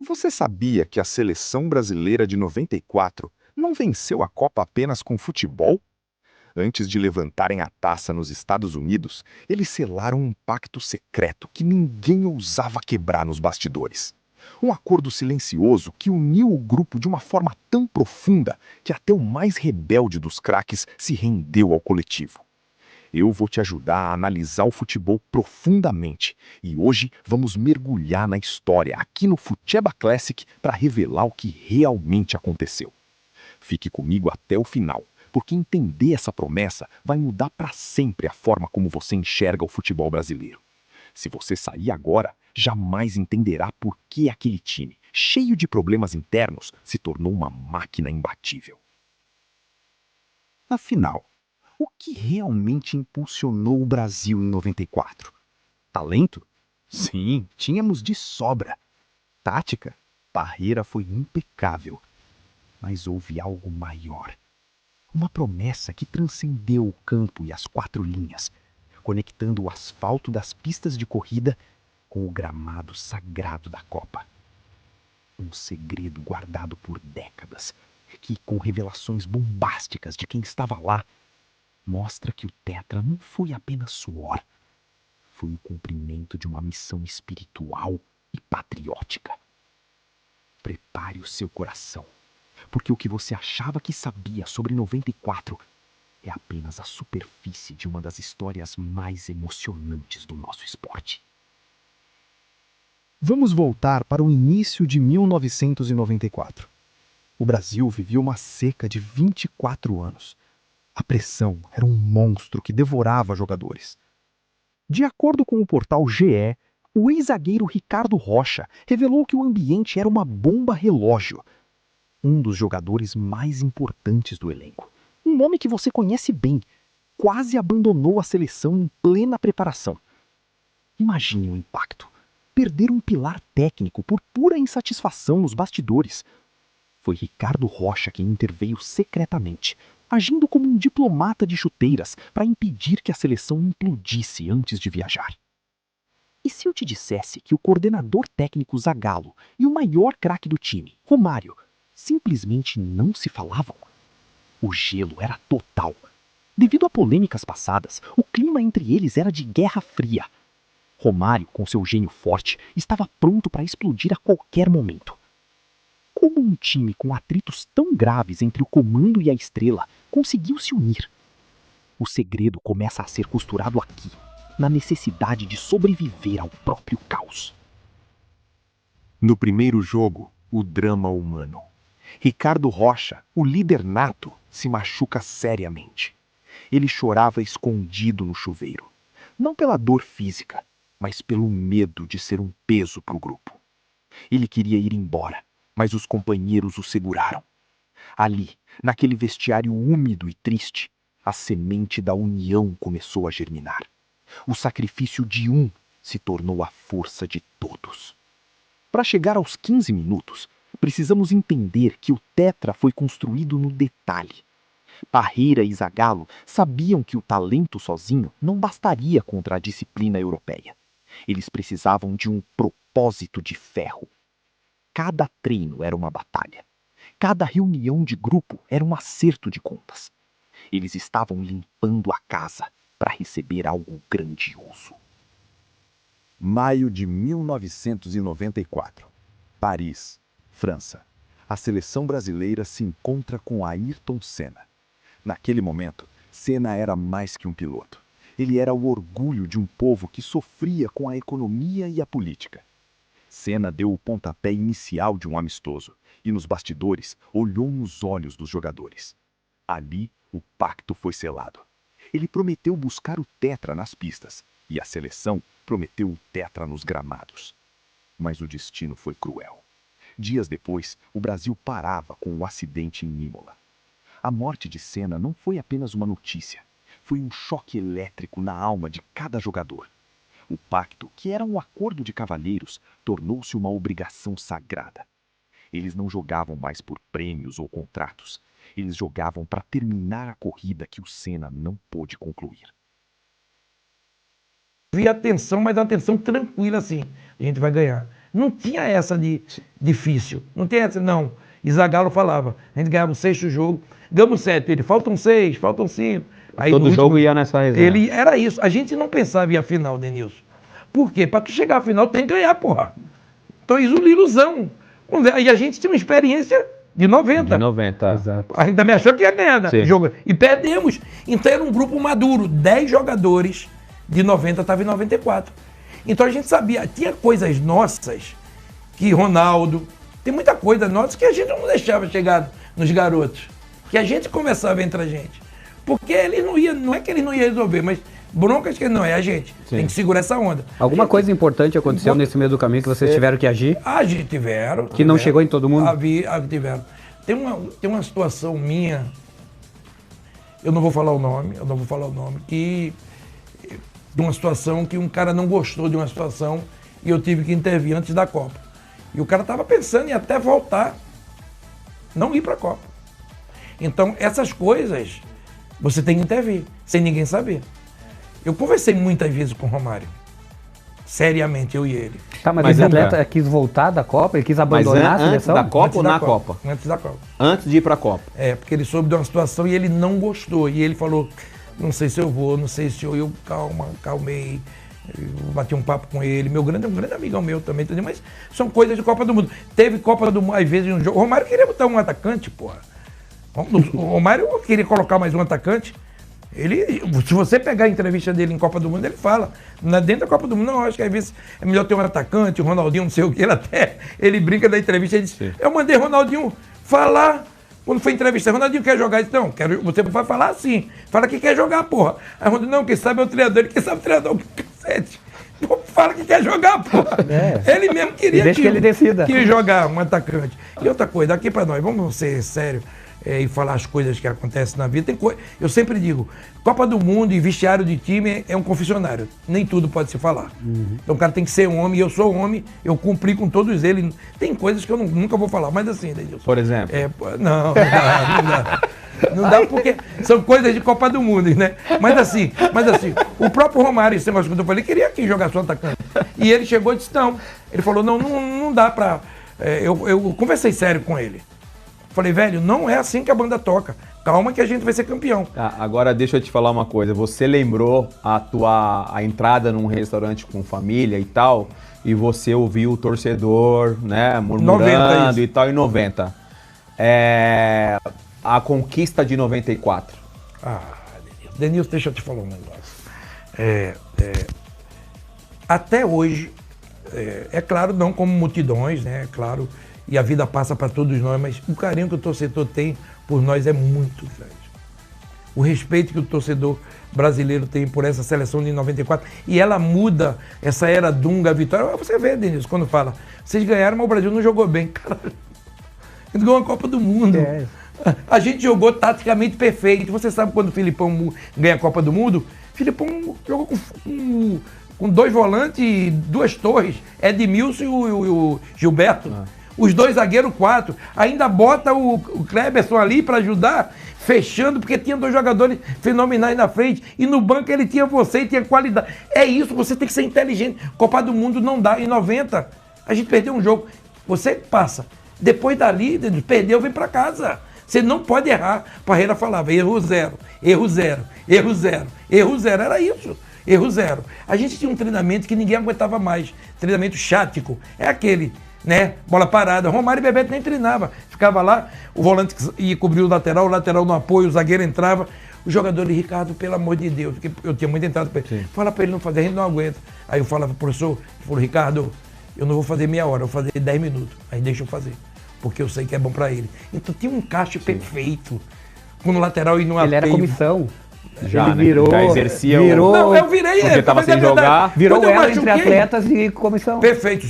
Você sabia que a seleção brasileira de 94 não venceu a Copa apenas com futebol? Antes de levantarem a taça nos Estados Unidos, eles selaram um pacto secreto que ninguém ousava quebrar nos bastidores. Um acordo silencioso que uniu o grupo de uma forma tão profunda que até o mais rebelde dos craques se rendeu ao coletivo. Eu vou te ajudar a analisar o futebol profundamente e hoje vamos mergulhar na história aqui no Futeba Classic para revelar o que realmente aconteceu. Fique comigo até o final, porque entender essa promessa vai mudar para sempre a forma como você enxerga o futebol brasileiro. Se você sair agora, jamais entenderá por que aquele time, cheio de problemas internos, se tornou uma máquina imbatível. Afinal, o que realmente impulsionou o Brasil em 94? Talento? Sim, tínhamos de sobra. Tática? Parreira foi impecável. Mas houve algo maior. Uma promessa que transcendeu o campo e as quatro linhas, conectando o asfalto das pistas de corrida com o gramado sagrado da Copa. Um segredo guardado por décadas, que, com revelações bombásticas de quem estava lá, mostra que o Tetra não foi apenas suor, foi o cumprimento de uma missão espiritual e patriótica. Prepare o seu coração, porque o que você achava que sabia sobre 94 é apenas a superfície de uma das histórias mais emocionantes do nosso esporte. Vamos voltar para o início de 1994. O Brasil vivia uma seca de 24 anos. A pressão era um monstro que devorava jogadores. De acordo com o portal GE, o ex-zagueiro Ricardo Rocha revelou que o ambiente era uma bomba relógio. Um dos jogadores mais importantes do elenco, um nome que você conhece bem, quase abandonou a seleção em plena preparação. Imagine o impacto. Perder um pilar técnico por pura insatisfação nos bastidores. Foi Ricardo Rocha quem interveio secretamente, agindo como um diplomata de chuteiras para impedir que a seleção implodisse antes de viajar. E se eu te dissesse que o coordenador técnico Zagallo e o maior craque do time, Romário, simplesmente não se falavam? O gelo era total. Devido a polêmicas passadas, o clima entre eles era de guerra fria. Romário, com seu gênio forte, estava pronto para explodir a qualquer momento. Como um time com atritos tão graves entre o comando e a estrela conseguiu se unir? O segredo começa a ser costurado aqui, na necessidade de sobreviver ao próprio caos. No primeiro jogo, o drama humano. Ricardo Rocha, o líder nato, se machuca seriamente. Ele chorava escondido no chuveiro. Não pela dor física, mas pelo medo de ser um peso para o grupo. Ele queria ir embora, mas os companheiros o seguraram. Ali, naquele vestiário úmido e triste, a semente da união começou a germinar. O sacrifício de um se tornou a força de todos. Para chegar aos 15 minutos, precisamos entender que o Tetra foi construído no detalhe. Parreira e Zagallo sabiam que o talento sozinho não bastaria contra a disciplina europeia. Eles precisavam de um propósito de ferro. Cada treino era uma batalha. Cada reunião de grupo era um acerto de contas. Eles estavam limpando a casa para receber algo grandioso. Maio de 1994. Paris, França. A seleção brasileira se encontra com Ayrton Senna. Naquele momento, Senna era mais que um piloto. Ele era o orgulho de um povo que sofria com a economia e a política. Senna deu o pontapé inicial de um amistoso e, nos bastidores, olhou nos olhos dos jogadores. Ali, o pacto foi selado. Ele prometeu buscar o tetra nas pistas e a seleção prometeu o tetra nos gramados. Mas o destino foi cruel. Dias depois, o Brasil parava com o acidente em Imola. A morte de Senna não foi apenas uma notícia. Foi um choque elétrico na alma de cada jogador. O pacto, que era um acordo de cavalheiros, tornou-se uma obrigação sagrada. Eles não jogavam mais por prêmios ou contratos. Eles jogavam para terminar a corrida que o Senna não pôde concluir. Vi a tensão, mas a tensão tranquila assim. A gente vai ganhar. Não tinha essa de difícil. Não tem essa, não. E Zagallo falava, a gente ganhava o 6º jogo, ganhamos 7, ele, faltam 6, faltam 5. Aí, todo jogo ia nessa resenha. Ele era isso. A gente não pensava em a final, Denilson. Por quê? Pra tu chegar à final tem que ganhar, porra. Então isso é ilusão. E a gente tinha uma experiência de 90. De 90. Exato. A gente também achou que ia ganhar, né? Sim. Jogo. E perdemos. Então era um grupo maduro. 10 jogadores de 90 estavam em 94. Então a gente sabia, tinha coisas nossas que Ronaldo, tem muita coisa nossa que a gente não deixava chegar nos garotos. Que a gente conversava entre a gente. Porque ele não é que ele não ia resolver, mas broncas que não é a gente. Sim. Tem que segurar essa onda. Alguma coisa importante aconteceu nesse meio do caminho que vocês tiveram que agir? A gente tiveram. Que não chegou em todo mundo? Tiveram. Tem uma situação minha, eu não vou falar o nome, que de uma situação que um cara não gostou de uma situação e eu tive que intervir antes da Copa. E o cara estava pensando em até voltar, não ir para a Copa. Então, essas coisas, você tem que intervir, sem ninguém saber. Eu conversei muitas vezes com o Romário. Seriamente, eu e ele. Tá, mas Mas esse nunca. atleta quis voltar da Copa? Ele quis Mas abandonar a antes seleção? da Copa Antes ou da na Copa? Antes da Copa. Antes de ir pra Copa. É, porque ele soube de uma situação e ele não gostou. E ele falou, não sei se eu vou, não sei se eu calmei. Eu bati um papo com ele, um grande amigão meu também, entendeu? Mas são coisas de Copa do Mundo. Teve Copa do Mundo, às vezes, um jogo. O Romário queria botar um atacante, porra. O Romário queria colocar mais um atacante. Se você pegar a entrevista dele em Copa do Mundo, ele fala. Dentro da Copa do Mundo, não, acho que às vezes é melhor ter um atacante, o Ronaldinho, não sei o que. Ele brinca da entrevista, ele disse, eu mandei Ronaldinho falar. Quando foi entrevista, Ronaldinho quer jogar? Ele disse, não, você vai falar assim. Fala que quer jogar, porra. Aí Ronaldinho, não, quem sabe é o treinador. Ele, quem sabe o treinador, cacete. Pô, fala que quer jogar, porra. Ele mesmo queria deixa que ele decida. Que jogar um atacante. E outra coisa, aqui pra nós, vamos ser sérios e falar as coisas que acontecem na vida. Eu sempre digo, Copa do Mundo e vestiário de time é um confessionário. Nem tudo pode se falar. Então o cara tem que ser um homem, e eu sou um homem, eu cumpri com todos eles. Tem coisas que eu nunca vou falar, mas assim, Denilson. Por exemplo? Não dá. Não dá porque são coisas de Copa do Mundo, né? Mas assim, o próprio Romário, esse negócio que eu falei, queria que jogasse o atacante. E ele chegou e disse, não. Ele falou, não dá pra... Eu conversei sério com ele. Falei, velho, não é assim que a banda toca. Calma que a gente vai ser campeão. Tá, agora deixa eu te falar uma coisa. Você lembrou a entrada num restaurante com família e tal, e você ouviu o torcedor, né, murmurando e tal, em 90. A conquista de 94. Denilson, deixa eu te falar um negócio. Até hoje, é claro, não como multidões, né? É claro, e a vida passa para todos nós, mas o carinho que o torcedor tem por nós é muito grande. O respeito que o torcedor brasileiro tem por essa seleção de 94, e ela muda essa era Dunga, Vitória. Você vê, Denilson, quando fala, vocês ganharam, mas o Brasil não jogou bem. Cara, a gente ganhou uma Copa do Mundo. A gente jogou taticamente perfeito. Você sabe quando o Filipão ganha a Copa do Mundo? Filipão jogou com 2 volantes e 2 torres. Edmilson e o Gilberto. Os 2 zagueiros, 4. Ainda bota o Kleberson ali para ajudar, fechando, porque tinha 2 jogadores fenomenais na frente. E no banco ele tinha você e tinha qualidade. É isso, você tem que ser inteligente. Copa do Mundo não dá. Em 90, a gente perdeu um jogo. Você passa. Depois dali, perdeu, vem para casa. Você não pode errar. Parreira falava, erro zero, erro zero, erro zero, erro zero. Era isso, erro zero. A gente tinha um treinamento que ninguém aguentava mais. Treinamento chático. É aquele, né? Bola parada. Romário e Bebeto nem treinava. Ficava lá, o volante ia cobrir o lateral no apoio, o zagueiro entrava. O jogador de Ricardo, pelo amor de Deus, porque eu tinha muito entrado para ele. Fala para ele não fazer, a gente não aguenta. Aí eu falava, professor, ele falou, Ricardo, eu não vou fazer meia hora, eu vou fazer 10 minutos. Aí deixa eu fazer. Porque eu sei que é bom pra ele. Então tinha um encaixe perfeito. Com o lateral e no Ele era comissão. Já, ele virou, já exercia Não, eu virei porque estava sem jogar. Virou ela entre atletas e comissão. Perfeito.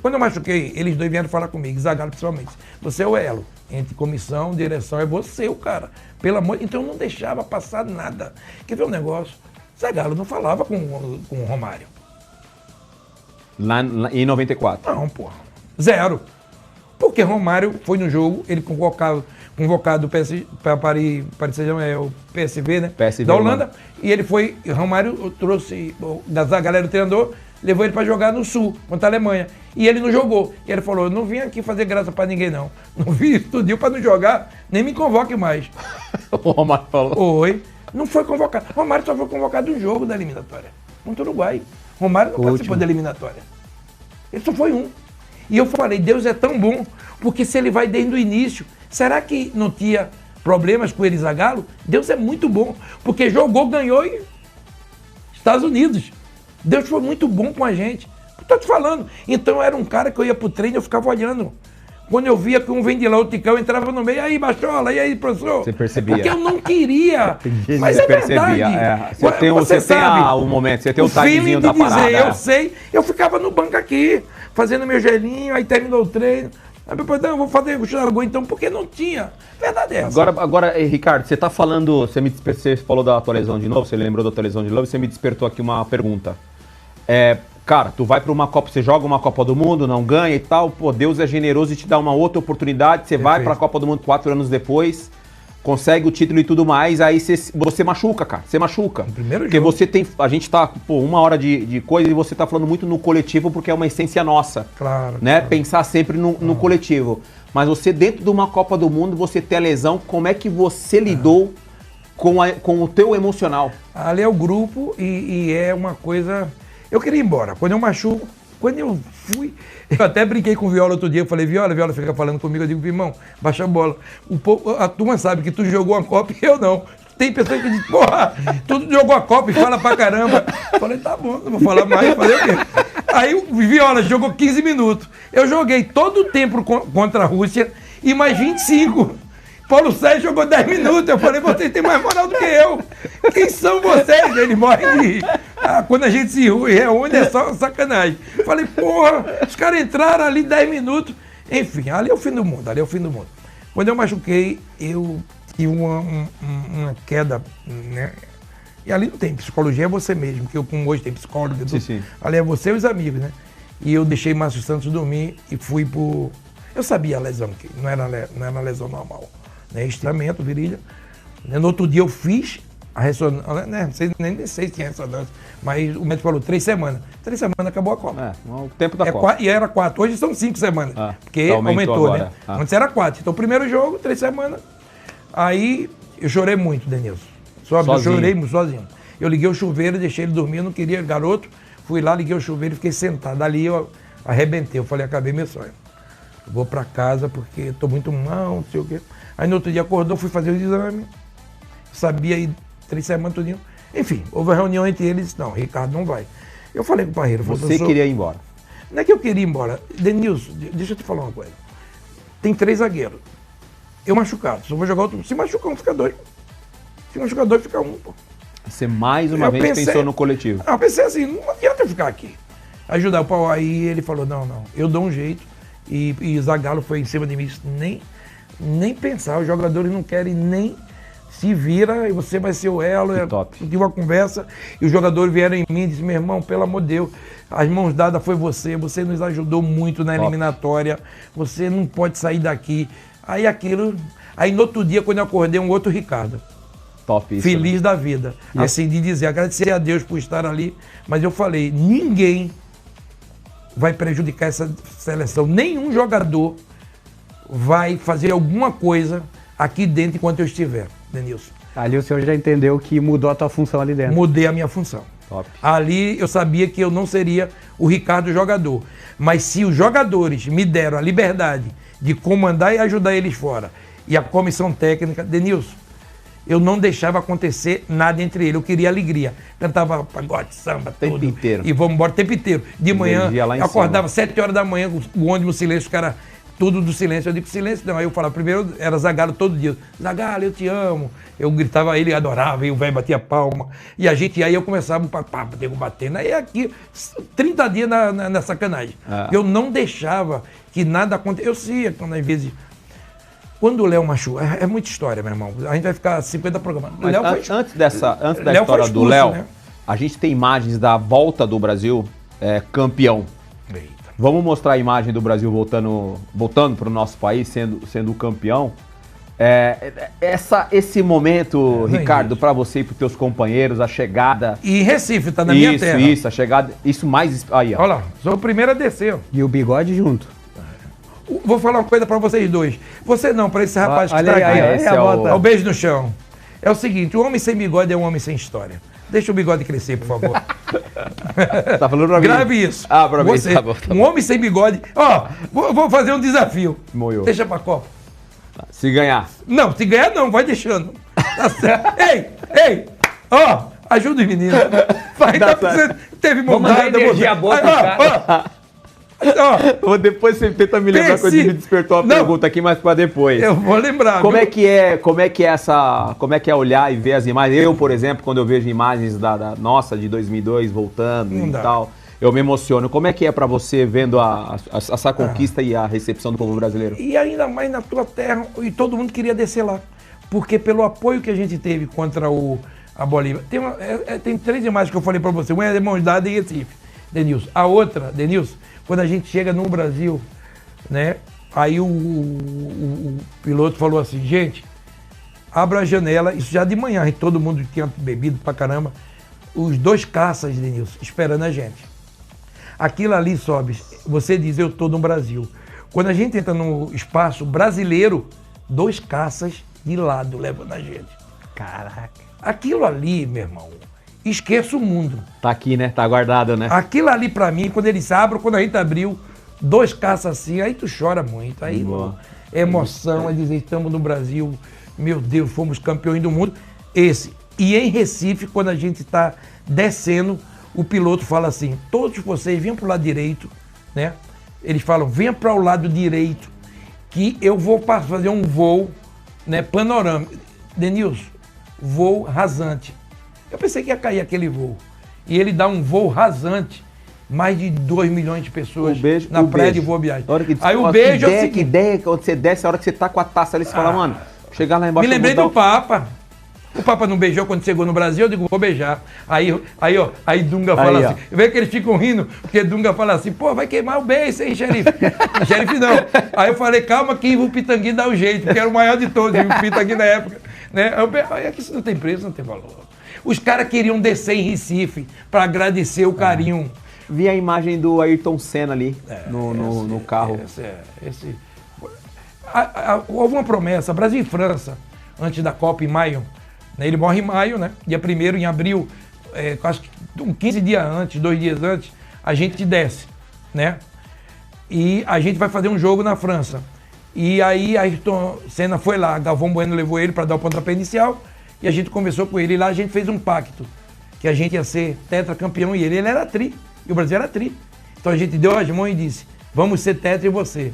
Quando eu machuquei, eles 2 vieram falar comigo, Zagallo principalmente. Você é o elo. Entre comissão, direção, é você o cara. Pelo amor. Então eu não deixava passar nada. Quer ver um negócio? Zagallo não falava com o Romário. Lá em 94. Não, porra. Zero. Porque Romário foi no jogo, ele convocado para Paris Saint-Germain, o PSV, né? PSV, da Holanda. E ele foi, Romário trouxe, da galera do treinador, levou ele para jogar no Sul, contra a Alemanha. E ele não jogou. E ele falou, eu não vim aqui fazer graça para ninguém, não. Não vim estudar para não jogar, nem me convoque mais. O Romário falou. Oi. Não foi convocado. Romário só foi convocado um jogo da eliminatória. Contra o Uruguai. Romário não participou da eliminatória. Ele só foi um. E eu falei, Deus é tão bom, porque se ele vai desde o início, será que não tinha problemas com ele, Zagallo? Deus é muito bom, porque jogou, ganhou e Estados Unidos. Deus foi muito bom com a gente. Estou te falando. Então eu era um cara que eu ia pro treino e eu ficava olhando. Quando eu via que um vem de lá, o Ticão entrava no meio, aí Bachola, e aí professor? Você percebia. Porque eu não queria. Mas você é verdade. Percebia. Você tem o momento, você tem o tagzinho da parada. Eu sei, eu ficava no banco aqui, fazendo meu gelinho, aí terminou o treino. Aí depois, não, vou fazer o churrasco então, porque não tinha. Verdade é essa. Agora, Ricardo, você tá falando, você falou da tua lesão de novo, você lembrou da tua lesão de novo, você me despertou aqui uma pergunta. Cara, tu vai para uma Copa, você joga uma Copa do Mundo, não ganha e tal, pô, Deus é generoso e te dá uma outra oportunidade, você vai para a Copa do Mundo 4 anos depois, consegue o título e tudo mais, aí você machuca, cara, você machuca. No primeiro porque jogo. você tem, a gente tá, pô, 1 hora de coisa e você tá falando muito no coletivo porque é uma essência nossa. Claro. Né? Claro. Pensar sempre no coletivo. Mas você dentro de uma Copa do Mundo, você tem a lesão, como é que você lidou com o teu emocional? Ali é o grupo e é uma coisa... Eu queria ir embora. Quando eu machuco, quando eu fui... Eu até brinquei com o Viola outro dia. Eu falei, Viola fica falando comigo. Eu digo, irmão, baixa a bola. A turma sabe que tu jogou a Copa e eu não. Tem pessoas que dizem, porra, tu jogou a Copa e fala pra caramba. Eu falei, tá bom, não vou falar mais. Falei o quê? Aí o Viola jogou 15 minutos. Eu joguei todo o tempo contra a Rússia e mais 25. Paulo Sérgio jogou 10 minutos. Eu falei, vocês têm mais moral do que eu. Quem são vocês? Ele morre de... quando a gente se reúne é só sacanagem. Eu falei, porra, os caras entraram ali 10 minutos. Enfim, ali é o fim do mundo, Quando eu machuquei, eu tive uma queda, né? E ali não tem psicologia, é você mesmo, que eu como hoje tem psicólogo. Sim. Ali é você e os amigos, né? E eu deixei Márcio Santos dormir e fui pro... Eu sabia a lesão, que não era lesão normal. Né? Estramento, virilha. No outro dia eu fiz a ressonância, né? Nem sei se tinha ressonância, mas o médico falou 3 semanas. 3 semanas acabou a Copa. O tempo da Copa. E era 4, hoje são 5 semanas, porque aumentou agora, né? Antes era 4. Então, o primeiro jogo, 3 semanas. Aí eu chorei muito, Denilson. Eu chorei muito sozinho. Eu liguei o chuveiro, deixei ele dormir, eu não queria, garoto. Fui lá, liguei o chuveiro e fiquei sentado. Dali eu arrebentei, eu falei, acabei meu sonho. Eu vou pra casa porque estou muito mal, não sei o quê. Aí no outro dia acordou, fui fazer o exame. Sabia aí 3 semanas tudinho. Enfim, houve uma reunião entre eles e disse, não, Ricardo não vai. Eu falei com o Parreira. Você queria ir embora? Não é que eu queria ir embora. Denilson, deixa eu te falar uma coisa. Tem 3 zagueiros. Eu machucado, só vou jogar outro. Se machucar um, fica 2. Se machucar 2, fica 1. Você mais uma vez pensou no coletivo? Eu pensei assim, não adianta eu ficar aqui. Ajudar o Paulo. Aí ele falou, não, eu dou um jeito. E Zagallo foi em cima de mim, nem pensar. Os jogadores não querem nem se vira e você vai ser o elo. Tive uma conversa e os jogadores vieram em mim e disseram, meu irmão, pelo amor de Deus, as mãos dadas foi você nos ajudou muito na eliminatória, você não pode sair daqui. Aí no outro dia, quando eu acordei, um outro Ricardo. Top isso. Feliz da vida. Assim de dizer, agradecer a Deus por estar ali, mas eu falei, ninguém vai prejudicar essa seleção, nenhum jogador vai fazer alguma coisa aqui dentro enquanto eu estiver, Denilson. Ali o senhor já entendeu que mudou a tua função ali dentro. Mudei a minha função. Top. Ali eu sabia que eu não seria o Ricardo jogador, mas se os jogadores me deram a liberdade de comandar e ajudar eles fora, e a comissão técnica, Denilson, eu não deixava acontecer nada entre eles, eu queria alegria. Cantava pagode, samba, tudo. O tempo inteiro. E vamos embora o tempo inteiro. De manhã, eu acordava 7 horas da manhã, o ônibus silêncio, os caras, tudo do silêncio. Eu digo silêncio não. Aí eu falava, primeiro era Zagallo todo dia. Zagallo, eu te amo. Eu gritava, ele adorava, e o velho batia palma. E aí eu começava batendo. Aí aqui, 30 dias na sacanagem. Eu não deixava que nada acontecesse. Eu sei, quando às vezes... Quando o Léo machucou, é muita história, meu irmão. A gente vai ficar 50 programas. Mas antes da história do Léo, né? A gente tem imagens da volta do Brasil campeão. Eita. Vamos mostrar a imagem do Brasil voltando para o nosso país, sendo o campeão. Esse momento, Não Ricardo, existe. pra você e pros teus companheiros, a chegada. E em Recife, tá na minha terra. Isso, a chegada. Isso mais. Aí, ó. Olha lá, sou o primeiro a descer. Ó. E o bigode junto. Vou falar uma coisa pra vocês dois. Você não, pra esse rapaz que Olha tá aí, aqui. aí, esse a é o- bota. Ó, o beijo no chão. É o seguinte, o homem sem bigode é um homem sem história. Deixa o bigode crescer, por favor. Tá falando pra mim? Grave isso. Ah, pra mim. Você, Tá bom, tá um bom. homem sem bigode. Ó, vou fazer um desafio. Moiou. Deixa pra Copa. Se ganhar. Não, se ganhar não, vai deixando. Tá certo. Ei, ó, ajuda os meninos. Vai, Tá tá precisando. Teve Vamos mandar montada. energia boa pro Ó, Depois você tenta me lembrar que Esse- me despertou a Não. pergunta aqui, mas pra depois. eu vou lembrar. Como viu? é que é olhar e ver as imagens? Eu, por exemplo, quando eu vejo imagens da nossa de 2002 voltando Não e dá. tal, eu me emociono. Como é que é pra você vendo essa conquista e a recepção do povo brasileiro? E ainda mais na tua terra, e todo mundo queria descer lá. Porque pelo apoio que a gente teve contra a Bolívia. Tem três imagens que eu falei pra você. Uma é de mãos dadas em Recife, Denilson. A outra, Denilson, quando a gente chega no Brasil, né? Aí o piloto falou assim, gente, abra a janela, isso já de manhã, e todo mundo tinha bebido pra caramba. Os 2 caças, Denilson, esperando a gente. Aquilo ali sobe, você diz, eu tô no Brasil. Quando a gente entra no espaço brasileiro, 2 caças de lado levando a gente. Caraca. Aquilo ali, meu irmão, esqueça o mundo. Tá aqui, né? Tá guardado, né? Aquilo ali pra mim, quando eles abrem, quando a gente abriu, 2 caças assim, aí tu chora muito. Aí Boa. é emoção, é dizer, estamos no Brasil, meu Deus, fomos campeões do mundo. Esse. E em Recife, quando a gente está descendo, o piloto fala assim, todos vocês venham pro lado direito, né? Eles falam, venha para o lado direito, que eu vou fazer um voo, né, panorâmico. Denilson, voo rasante. Eu pensei que ia cair aquele voo. E ele dá um voo rasante, mais de 2 milhões de pessoas na praia de Boa Viagem. Aí o beijo é o seguinte, Que ideia, quando você desce, a hora que você tá com a taça ali, você fala, mano, chegar lá embaixo... me eu vou lembrei dar do Papa. O Papa não beijou quando chegou no Brasil, eu digo, vou beijar. Aí Dunga fala Aí, ó. assim, vê que eles ficam rindo, porque Dunga fala assim, pô, vai queimar o beijo, hein, xerife? Xerife não. Aí eu falei, calma que o Pitangui dá o jeito, porque era o maior de todos, e o Pitangui na época. Né? Aí aqui isso não tem preço, não tem valor. Os caras queriam descer em Recife para agradecer o carinho. Vi a imagem do Ayrton Senna ali, no carro. Houve uma promessa, Brasil e França, antes da Copa em maio, né? Ele morre em maio, né? Dia 1º, em abril, acho que 15 dias antes, 2 dias antes, a gente desce, né? E a gente vai fazer um jogo na França. E aí Ayrton Senna foi lá, Galvão Bueno levou ele para dar o pontapé inicial, e a gente conversou com ele, e lá a gente fez um pacto, que a gente ia ser tetracampeão, e ele era tri, e o Brasil era tri. Então a gente deu as mãos e disse, vamos ser tetra e você.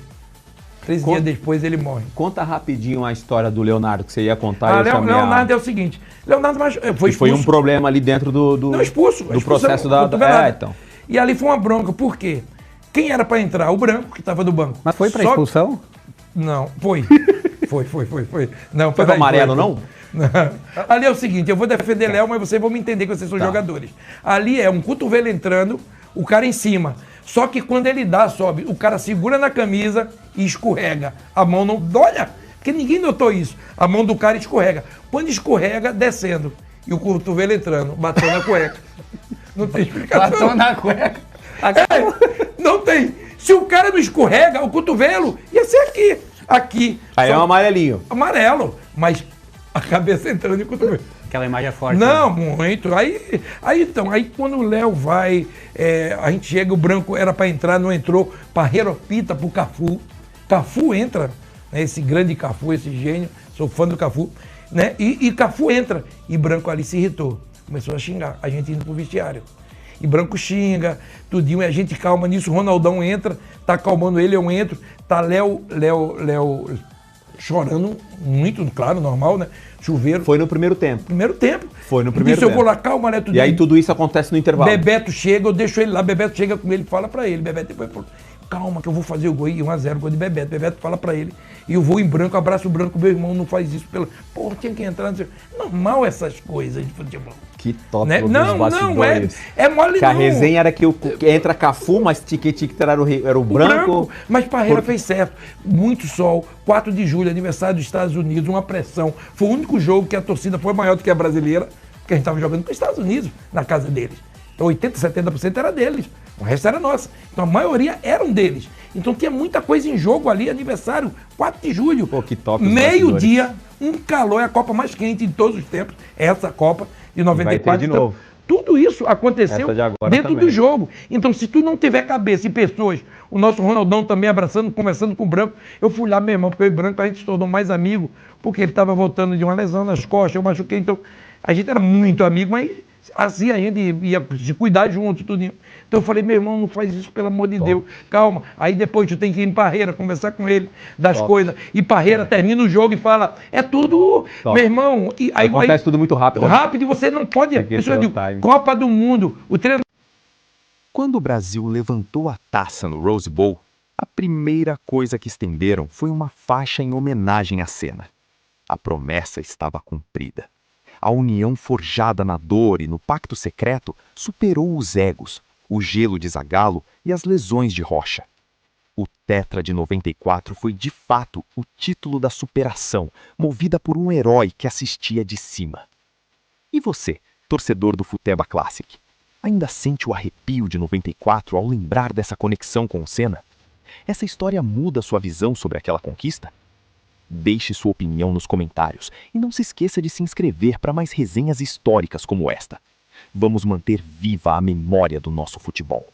13 dias depois ele morre. Conta rapidinho a história do Leonardo, que você ia contar. Leonardo é o seguinte, Leonardo foi expulso. Foi um problema ali dentro do Não, expulso. do processo da... então. E ali foi uma bronca, por quê? Quem era para entrar? O branco, que estava do banco. Mas foi pra Só- expulsão? Não, foi. Foi. Não, Foi peraí, pro amarelo, foi. não? Não. Ali é o seguinte, eu vou defender Léo, mas vocês vão me entender que vocês são jogadores. Ali é um cotovelo entrando, o cara em cima. Só que quando ele dá, sobe, o cara segura na camisa e escorrega. A mão não... Olha, porque ninguém notou isso. A mão do cara escorrega. Quando escorrega, descendo. E o cotovelo entrando, bateu na cueca. Não tem explicação. Batom na cueca. Não tem. Se o cara não escorrega, o cotovelo ia ser aqui. Aqui. Aí Só é um amarelinho. amarelo. Mas a cabeça entrando e o cotovelo. Aquela imagem é forte. né? Não, muito. Aí quando o Léo vai, a gente chega, o branco era para entrar, não entrou, para Pita pro Cafu. Cafu entra, né, esse grande Cafu, esse gênio, sou fã do Cafu, né? E Cafu entra. E branco ali se irritou. Começou a xingar, a gente indo pro vestiário. E branco xinga, tudinho, e a gente calma nisso, o Ronaldão entra, tá acalmando ele, eu entro, tá Léo chorando muito, claro, normal, né? Chuveiro. Foi no primeiro tempo. Primeiro tempo. Foi no primeiro Disse, eu tempo. vou lá, calma, né? E aí tudo isso acontece no intervalo. Bebeto chega, eu deixo ele lá, Bebeto chega com ele, fala pra ele, Bebeto depois calma que eu vou fazer o gol. E 1-0, gol de Bebeto. Bebeto fala pra ele. E eu vou em branco, abraço o branco, meu irmão não faz isso. Porra, tinha que entrar. Normal essas coisas de futebol. Que top, Né? dos Não, bastidores. é mole Que a não. resenha era que entra Cafu, mas Tique era o branco. Mas Parreira fez certo. Muito sol, 4 de julho, aniversário dos Estados Unidos, uma pressão. Foi o único jogo que a torcida foi maior do que a brasileira, porque a gente estava jogando com os Estados Unidos, na casa deles. Então 80%, 70% era deles. O resto era nossa. Então a maioria eram deles. Então tinha muita coisa em jogo ali, aniversário, 4 de julho. Pô, que top. os Meio-dia, um calor, é a Copa mais quente de todos os tempos. Essa Copa de 94. Vai ter de novo. Tudo isso aconteceu Essa de agora dentro também. do jogo. Então, se tu não tiver cabeça e pessoas, o nosso Ronaldão também abraçando, conversando com o Branco, eu fui lá, meu irmão, porque eu e o Branco a gente se tornou mais amigo, porque ele estava voltando de uma lesão nas costas, eu machuquei, então a gente era muito amigo, mas assim a gente ia se cuidar junto, tudo. Então eu falei, meu irmão, não faz isso, pelo amor de Deus, calma. Aí depois tu tem que ir em Parreira, conversar com ele das coisas. E Parreira termina o jogo e fala, é tudo, meu irmão. E aí, Acontece tudo muito rápido. rápido e você não pode. Tem que Isso eu ter o digo, time. Copa do Mundo, o treino. Quando o Brasil levantou a taça no Rose Bowl, a primeira coisa que estenderam foi uma faixa em homenagem à Senna. A promessa estava cumprida. A união forjada na dor e no pacto secreto superou os egos, o gelo de Zagallo e as lesões de Rocha. O Tetra de 94 foi de fato o título da superação, movida por um herói que assistia de cima. E você, torcedor do Futeba Classic, ainda sente o arrepio de 94 ao lembrar dessa conexão com o Senna? Essa história muda sua visão sobre aquela conquista? Deixe sua opinião nos comentários e não se esqueça de se inscrever para mais resenhas históricas como esta. Vamos manter viva a memória do nosso futebol.